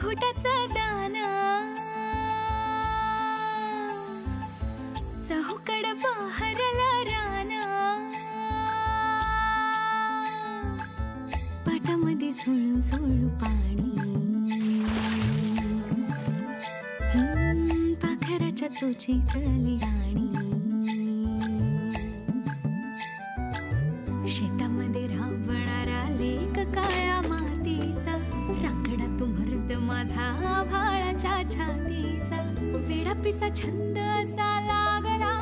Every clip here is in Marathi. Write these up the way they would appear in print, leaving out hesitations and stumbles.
घोटाचा दाना चहूकड बहरला राना पाटामध्ये झुळू झुळू पाणी पाखराच्या चोचीतली गाणी शेतामध्ये राबणारा लेक काळ्या मातीचा रांगडा तो मर्द माझा भाळाच्या छातीचा वेडापिसा छंद असा लागला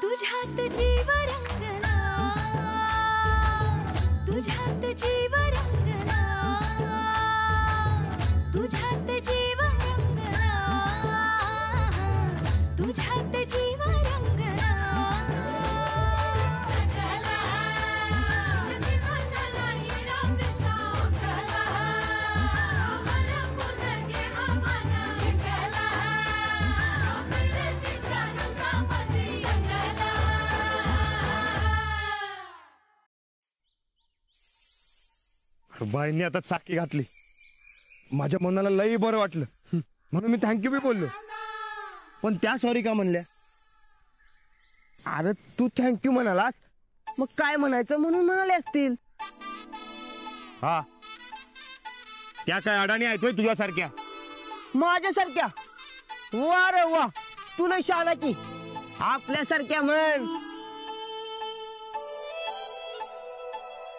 तुझ्यात जीव रंगला तुझ्यात जीव रंगला तुझ्यात जीव रंगला तुझ्यात जीव रंगला बाईंनी आता चाकी घातली माझ्या मनाला लई बरं वाटलं म्हणून मी थँक्यू बी बोललो पण त्या सॉरी का म्हणल्या अरे तू थँक्यू म्हणालास मग काय म्हणायचं म्हणून म्हणाले असतील हा त्या काय अडाणी आहेत होय तुझ्यासारख्या माझ्यासारख्या वा रे वा तू नाही शहाणा की आपल्यासारख्या म्हण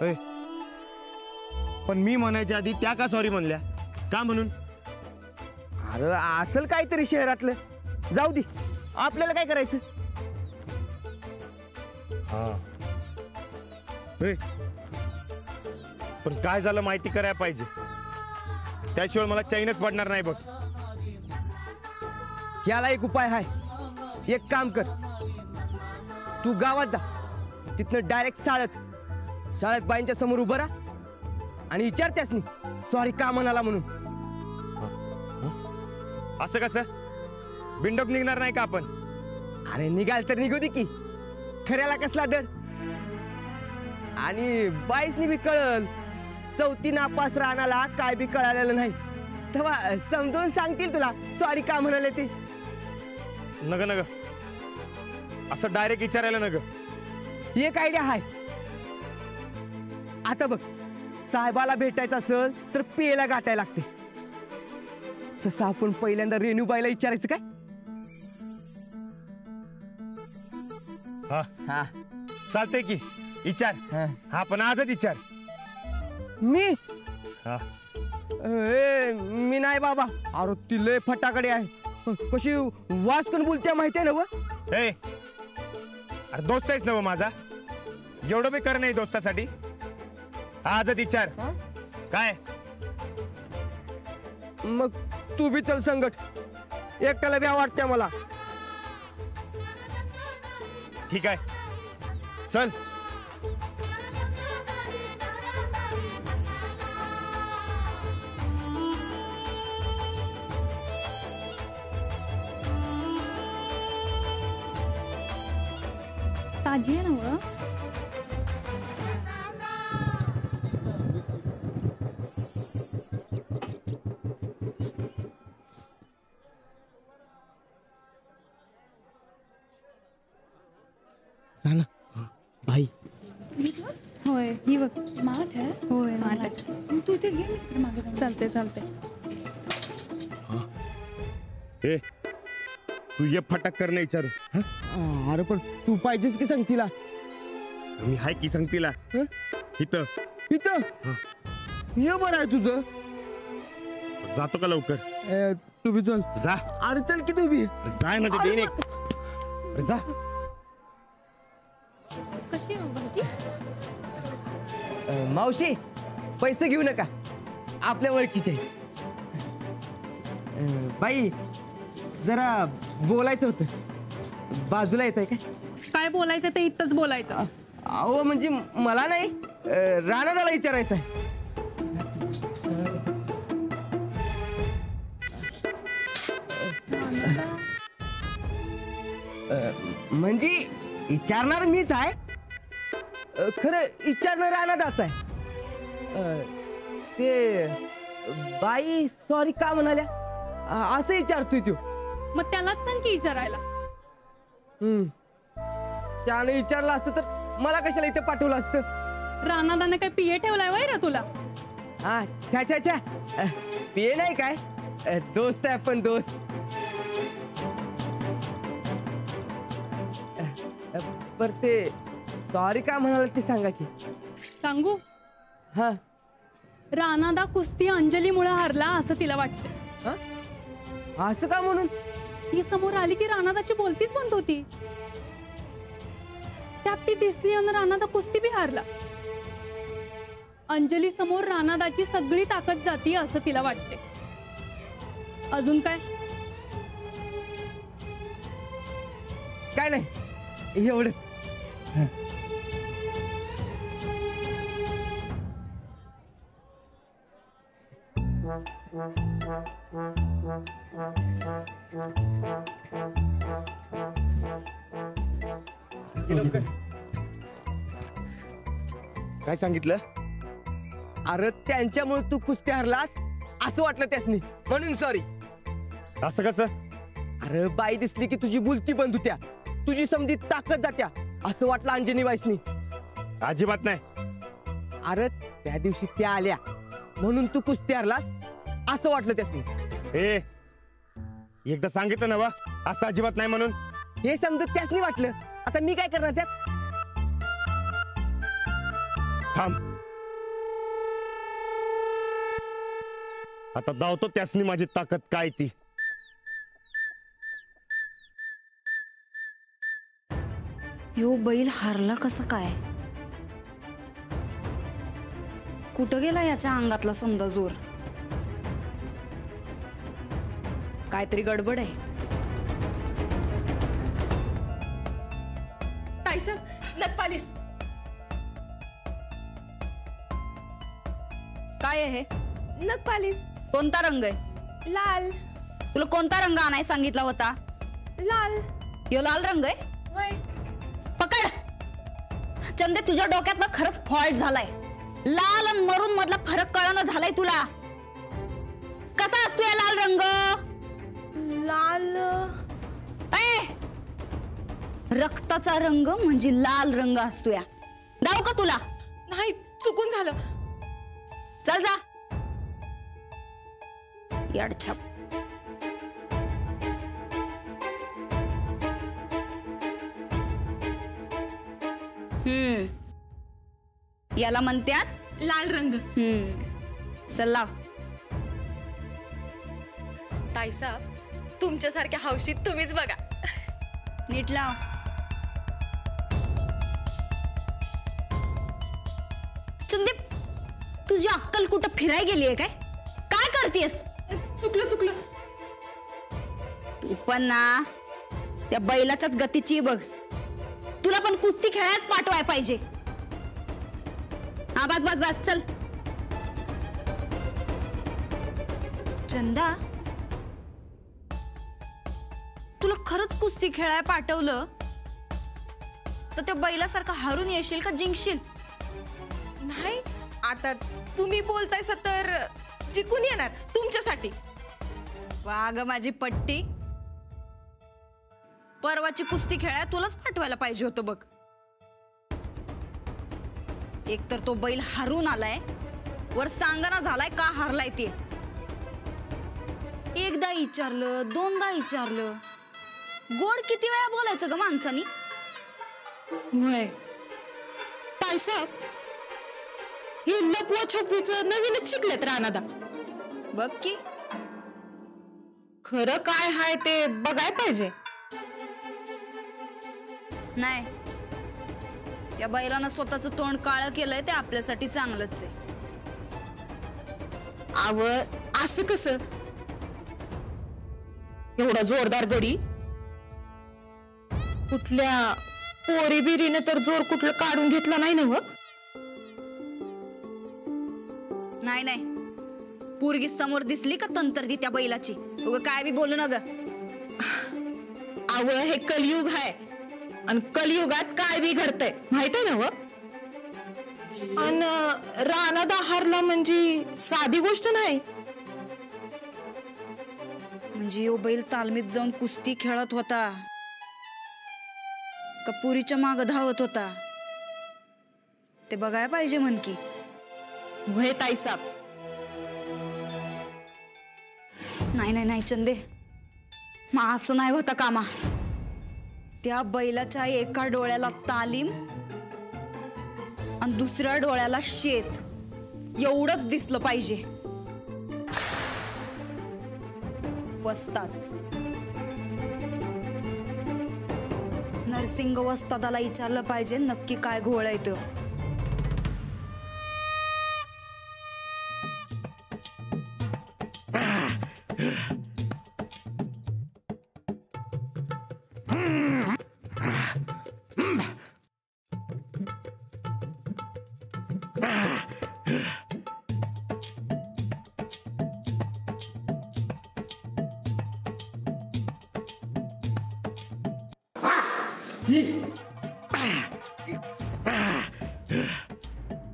ए, पण मी म्हणायच्या आधी त्या का सॉरी म्हणल्या का म्हणून अरे असेल काहीतरी शहरातलं जाऊ दे आपल्याला काय करायचं हा ए, पण काय झालं माहिती करायला पाहिजे त्याशिवाय मला चैनच पडणार नाही बघ याला एक उपाय आहे एक काम कर तू गावात जा तिथनं डायरेक्ट शाळेत बाईंच्या समोर उभं राहा आणि विचार त्यासनी सॉरी का म्हणाला म्हणून असं कसं बिंडोक निघणार नाही का आपण अरे निघाल तर निघू दे की खऱ्याला कसला डर आणि बाईसनी बी कळल चौथी नापास राहण्याला काय बी कळालेलं नाही तेव्हा समजून सांगतील तुला सॉरी का म्हणाले ते नग नग असं डायरेक्ट विचारायला नग एक आयडिया आहे आता बघ साहेबाला भेटायचं असेल तर पेला गाठायला लागते तसं आपण पहिल्यांदा रेणूबाईला विचारायचं काय हा हा चालतंय की विचार हा पण आजच विचार मी हा मी नाही बाबा अरे ती लय फटाकडे आहे कशी वाचकन बोलते माहिती आहे ना व ए अरे दोस्त आहेस ना व माझा एवढं बी कर नाही दोस्तासाठी आजच विचार काय मग तू बी चल संगट एकट्याला भ्या वाटते मला ठीक आहे चल ताजी आहे ना बाई होय ही बघ माठ आहे होय माठ आहे तू इथे घे मी तिकडे मागे जाऊन चालते चालते ए तू ये फटाक कर नाही विचारू अरे पण तू पाहिजेस की सांग तिला मी हाय की सांग तिला इथं इथं ये बरं आहे तुझं जातो का लवकर तू बी चल जा अरे चल की तू बी जाय ना ते देईन एक अरे जा कशी आहे भाजी मावशी पैसे घेऊ नका आपल्या ओळखीचे बाई जरा बोलायचं होतं बाजूला येत आहे काय बोलायचं ते इथंच बोलायचं अहो म्हणजे मला नाही राणादाला विचारायचं आहे म्हणजे विचारणार मीच आहे खरं विचारणार राणादाच आहे ते बाई सॉरी का म्हणाल्या असं विचारतोय तू. मग त्यालाच सांग की विचारायला. त्याने विचारलं असतं तर मला कशाला इथे पाठवलं असतं. रानादानं काय पिये ठेवलाय वय रे तुला? हा छा छा छा पे नाही काय दोस्त आहे आपण दोस्त. पर ते सॉरी का म्हणाला ते सांगा की. सांगू? हा रानादा कुस्ती अंजलीमुळे हारला असं तिला वाटतं. हा? असं का म्हणून? ती समोर आली की रानादाची बोलतीच बंद होती. त्यात ती दिसली आणि रानादा कुस्ती बी हारला. अंजली समोर रानादाची सगळी ताकद जाती असं तिला वाटते. अजून काय? काय नाही एवढंच. काय सांगितलं? अरे त्यांच्यामुळे तू कुस्ती हरलास असं वाटलं त्यासनी म्हणून सॉरी. असं कसं? अरे बाई दिसली की तुझी बोलती बंद होत्या, तुझी समधी ताकद जात्या असं वाटलं अंजनी बाईसनी. अजिबात नाही. अरे त्या दिवशी त्या आल्या म्हणून तू कुस्ती हरलास असं वाटलं त्यासनी. ए एकदा सांगितलं ना वा असं अजिबात नाही म्हणून. हे समजत त्यासनी वाटलं. आता मी काय करणार त्यात? थांब आता दावतो त्यासनी माझी ताकद काय ती. यो बैल हारला कसं काय? कुठं गेला याच्या अंगातला समजा जोर? काहीतरी गडबड आहे. ताईसाहेब नखपालीस. काय आहे? नखपालीस. कोणता रंग आहे? लाल. तुला कोणता रंग आणाय सांगितला होता? लाल. यो लाल रंग आहे? वय. पकड. चंदे तुझ्या डोक्यातला खरंच फॉल्ट झालाय. लाल आणि मरून मधला फरक कळणं झालाय तुला. कसा असतो या लाल रंग? लाल. रक्ताचा रंग म्हणजे लाल रंग असतो या. दाव का तुला? नाही चुकून झालं. चल जा. याडछाप. याला म्हणतात लाल रंग. चल लाव. ताईसाहेब तुमच्यासारख्या हौशीत तुम्हीच बघा. नीट लाव. संदीप तुझी अक्कल कुठं फिराय गेलीये काय? काय करतेस? चुकलं. तू पण ना त्या बैलाच्याच गतीची बघ. तुला पण कुस्ती खेळायच पाठवाय पाहिजे. हा बस चल. चंदा तुला खरंच कुस्ती खेळाय पाठवलं तर त्या बैलासारखं हारून येशील का जिंकशील? नाही आता तुम्ही बोलतायसा तर जिंकून येणार तुमच्यासाठी. वाग माझी पट्टी. परवाची कुस्ती खेळाय तुलाच पाठवायला पाहिजे होतं बघ. एक तर तो बैल हारून आलाय, वर सांगना झालाय का हारलाय ते. एकदा विचारलं, दोनदा विचारलं. गोड किती वेळा बोलायचं ग माणसानी? होय ताईसाहेब हे लपवा छपवीचं नवीनच शिकलेत रानादा. बघ की खरं काय हाय ते बघाय पाहिजे. नाही त्या बैलानं स्वतःचं तोंड काळं केलंय ते आपल्यासाठी चांगलंच आहे. आव असं कसं? एवढा जोरदार गडी कुठल्या पोरी बिरीने तर जोर कुठलं काढून घेतला नाही ना? नाही पोरगी समोर दिसली का तंतर दी त्या बैलाची. उगा काय बी बोलू ना ग. आव हे कलियुग आहे आणि कलियुगात काय बी घडतंय माहित आहे ना? आणि रानात हारला म्हणजे साधी गोष्ट नाही. म्हणजे यो बैल तालमीत जाऊन कुस्ती खेळत होता का पुरीच्या माग धावत होता ते बघायला पाहिजे म्हण की. वय ताईसाब, नाही नाही नाही चंदे, मग असं नाही होता कामा. त्या बैलाच्या एका डोळ्याला तालीम आणि दुसऱ्या डोळ्याला शेत एवढंच दिसलं पाहिजे. वस्ताद नरसिंग वस्तादाला विचारलं पाहिजे नक्की काय घोळ आहे तो.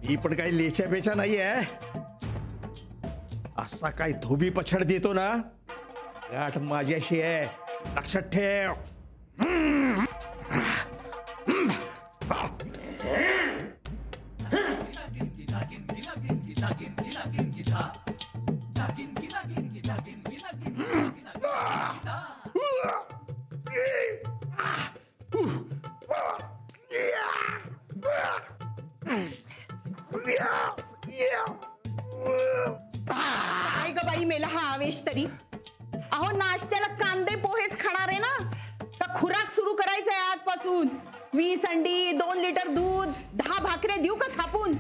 ही पण काही लेच्या बेच्या नाहीये. असा काय धोबी पछड देतो ना, गाठ माझ्याशी आहे, लक्षात ठेव. काय ग बाई मेला हा आवेश तरी. अहो नाश्त्याला कांदे पोहेच खाणार आहे ना, का खुराक सुरू करायचंय आजपासून. 20 अंडी, 2 लिटर दूध, 10 भाकऱ्या देऊ का थापून.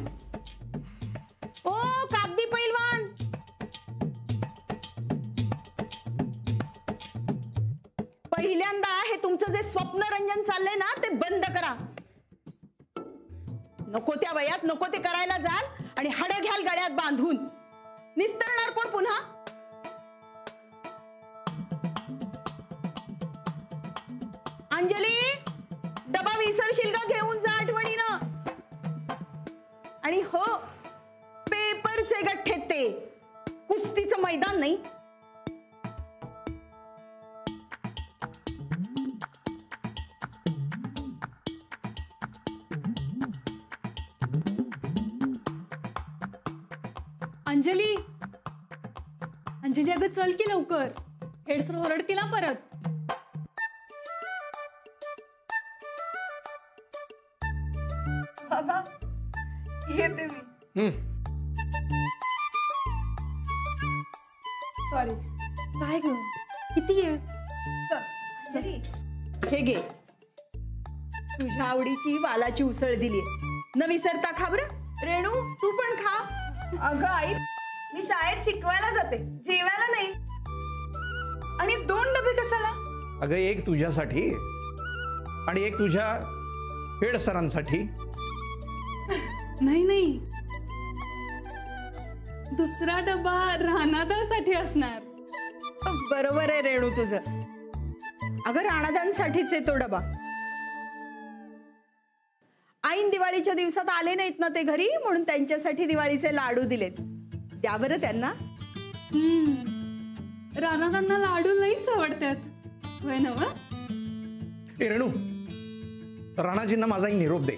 ओ कागदी पैलवान, पहिल्यांदा हे तुमचं जे स्वप्नरंजन चाललंय ना ते बंद करा. नको त्या वयात नको ते करायला जाल आणि हाडं घ्याल गळ्यात बांधून. निस्तरणार कोण पुन्हा. अंजली, डबा विसरशील का घेऊन जा आठवणीनं. आणि हो, पेपरचे गठ्ठे ते, कुस्तीचं मैदान नाही. अंजली, अंजली अगं चल की लवकर, हेडसर ओरडतील ना परत. बाबा येते मी. सॉरी. काय ग किती वेळ. अंजली, हे घे, तुझ्या आवडीची वालाची उसळ दिली. न विसरता खा बरं. रेणू तू पण खा. अगं आई, मी शाळेत शिकवायला जाते, जेवायला नाही. आणि 2 डबे कशाला. अगं एक तुझ्यासाठी आणि एक तुझ्या हेड सरांसाठी. नाही नाही, दुसरा डबा रानादासाठी असणार. बरोबर आहे रेणू तुझं. अगं राणादांसाठीच आहे तो डबा. ऐन दिवाळीच्या दिवसात आले नाहीत ना ते घरी, म्हणून त्यांच्यासाठी दिवाळीचे लाडू दिलेत. द्या बरं त्यांना. रानादांना लाडू लईच आवडतात. होय ना व? ए रेणू, राणाजींना माझा एक निरोप दे.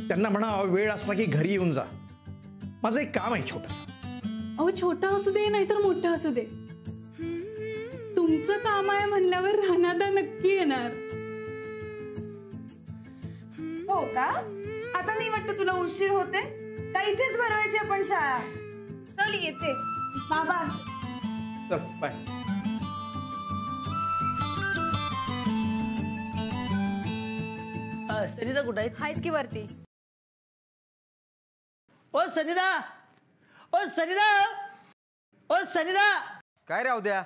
त्यांना म्हणा वेळ असला की घरी येऊन जा. माझं एक काम आहे छोटस. अहो छोटा असू दे नाहीतर मोठा असू दे, तुमचं काम आहे म्हणल्यावर रानादा नक्की येणार. हो का? आता नाही वाटत तुला उशीर होते का? इथेच भरवायची आपण शाळा. चल येते बाबा. चल बाय. सनिदा कुठं आहेत? आहेत की वरती. ओ सनिदा, ओ सनिदा, ओ सनिदा. काय राहू द्या.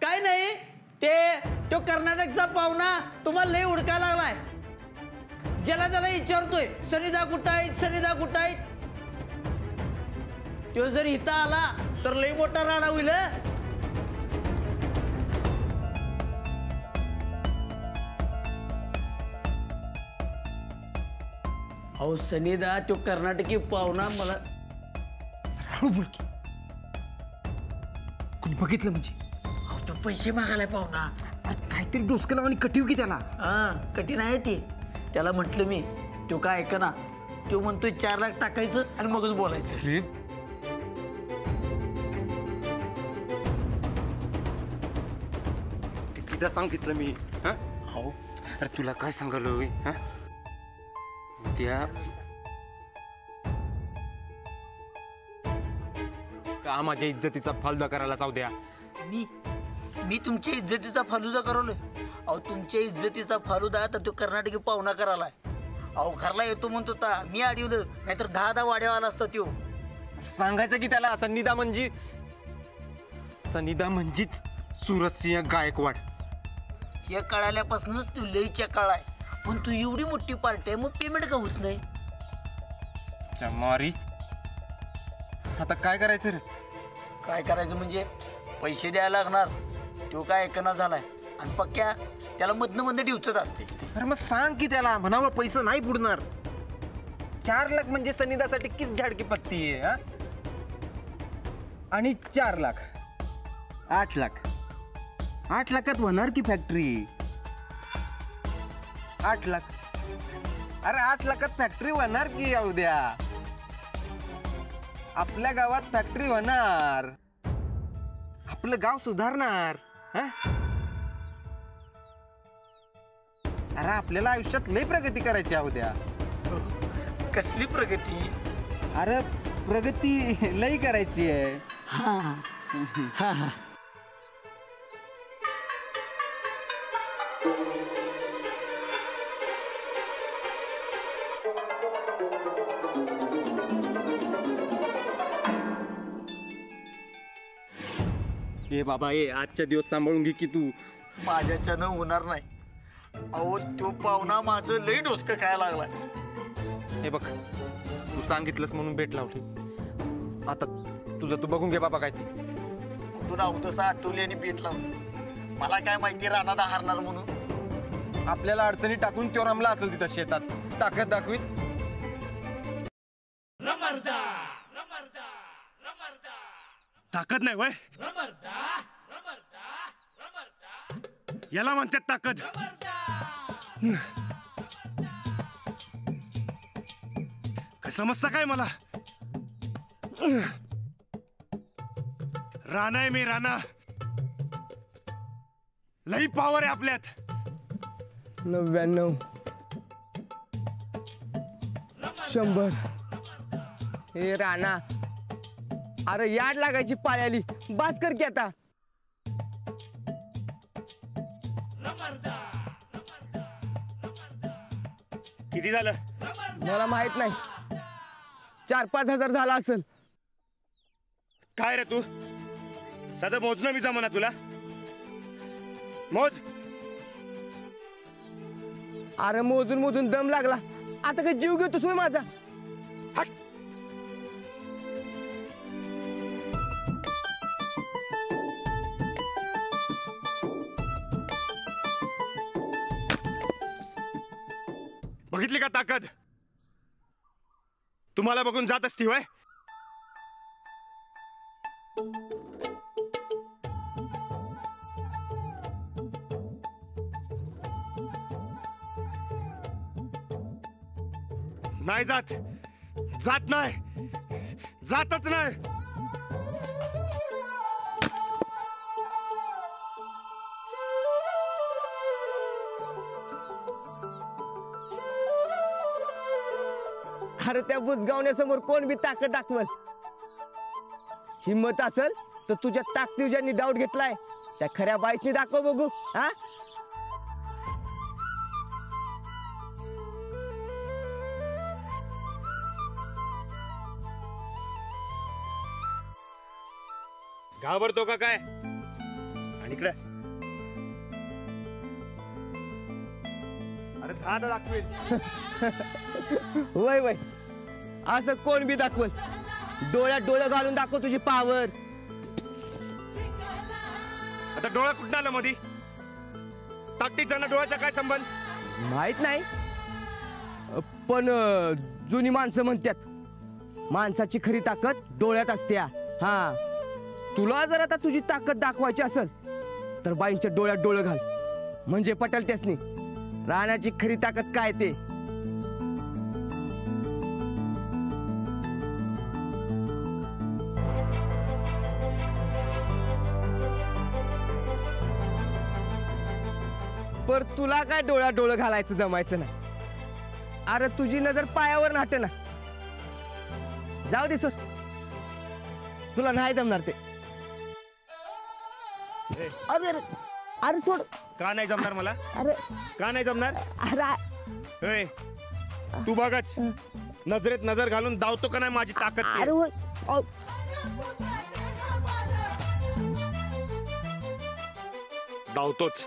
काय नाही, तो कर्नाटकचा पाहुणा तुम्हाला लय हुडका लागलाय. ज्याला त्याला विचारतोय सनिदा कुठं आहेत, सनिदा कुठं आहेत. तो जर इथं आला तर लय मोठा राडा होईल. अहो सनीदा तो कर्नाटकी पाहुणा मला हळू बोल की. कोणी बघितलं म्हणजे? अहो तो पैसे मागायलाय पाहुणा. अरे काहीतरी डोसकं लावा आणि कटीव की त्याला. हा कठीण आहे ते. त्याला म्हटलं मी, तो काय ऐकना. तो म्हणतोय 4 लाख टाकायचं आणि मगच बोलायचं. अरे कितीदा सांगितलं मी. हा अहो अरे तुला काय सांगालो मी? हा त्या का माझ्या इज्जतीचा फालुदा करायला जाऊ द्या. मी तुमच्या इज्जतीचा फालुदा करवलोय. अहो तुमच्या इज्जतीचा फालुदा तर तो कर्नाटकी पाहुणा करायलाय. अहो घरला येतो म्हणतो होता, मी अडवलं, नाहीतर 10 वाड्या आला असता त्यो. सांगायचं की त्याला सनिदा म्हणजेच सूरजसिंह गायकवाड. हे कळाल्यापासूनच तू लईच्या काळाय. पण तू एवढी मोठी पार्टी आहे, मग पेमेंट का होत नाही? मारी आता काय करायचं रे? काय करायचं म्हणजे पैसे द्यायला लागणार. तो काय ऐकना झालाय आणि पक्क्या त्याला मधनं डिवचत असते. अरे मग सांग की त्याला, म्हणावं पैसे नाही बुडणार. 4 लाख म्हणजे सनिदासाठी किस झाडकी पत्ती आहे. हा आणि 4 लाख 8 लाख 8 लाखात होणार की फॅक्टरी? 8 लाख. अरे 8 लाखात फॅक्टरी होणार की उद्या? आपल्या गावात फॅक्टरी होणार, आपलं गाव सुधारणार. हा अरे आपल्याला आयुष्यात लय प्रगती करायची आहे उद्या. कसली प्रगती? अरे प्रगती लय करायची आहे. ए बाबा ए, आजच्या दिवस सांभाळून घे की तू. माझ्याच्यानं होणार नाही. अहो तो पाहुणा माझं लई डोसकं खायला लागलाय. हे बघ, तू सांगितलंस म्हणून भेट लावली. आता तुझं तू बघून घे बाबा काय ते. कुठून आहो तसं आठवली आणि पेट लावली. मला काय माहिती रानात हारणार म्हणून. आपल्याला अडचणी टाकून तो रमला असेल तिथं शेतात. ताकद दाखवीत. ताकद नाही वय, याला म्हणतात ताकद. काय समजता काय मला? राणा आहे मी, राणा. लई पॉवर आहे आपल्यात. 99 100. हे राणा, अरे याड लागायची पाळी आली. बात कर की आता. किती झालं? मला माहित नाही, 4-5 हजार झाला असेल. काय रे तू? साधं मोजणं मी जमना तुला? मोज. अरे मोजून मोजून दम लागला. आता काय जीव घेतोस होय माझा? हट. बघितली का ताकद? तुम्हाला बघून जात असती वय? नाही जात. जात नाही, जातच नाही. अरे त्या बुजगावण्यासमोर कोण बी ताकद दाखवल. हिम्मत असेल तर तुझ्या ताकदीवर ज्यांनी डाऊट घेतलाय त्या खऱ्या बाईसनी दाखव बघू. हा घाबरतो का काय? आणि इकडे अरे 10 दाखवेल. वय वय, असं कोण बी दाखवल. डोळ्यात डोळं घालून दाखव तुझी पावर. आता डोळा कुठं आला मधी? ताकदीचा ना डोळ्याचा काय संबंध? माहित नाही, पण जुनी माणसं म्हणतात माणसाची खरी ताकद डोळ्यात असत्या. हा, तुला जर आता तुझी ताकद दाखवायची असेल तर बाईंच्या डोळ्यात डोळं घाल, म्हणजे पटेल त्यासनी राहण्याची खरी ताकद काय ते. पर तुला काय डोळ्यात डोळं घालायचं जमायचं नाही. अरे तुझी नजर पायावर नाटे ना. जाऊ दे सर, तुला नाही जमणार ते. अरे अरे अरे सोड. का नाही जमणार मला? अरे का नाही जमणार? अरे ए, तू बघच नजरेत नजर घालून दावतो का नाही माझी ताकद ते? अरे होय. अहो, दावतोच.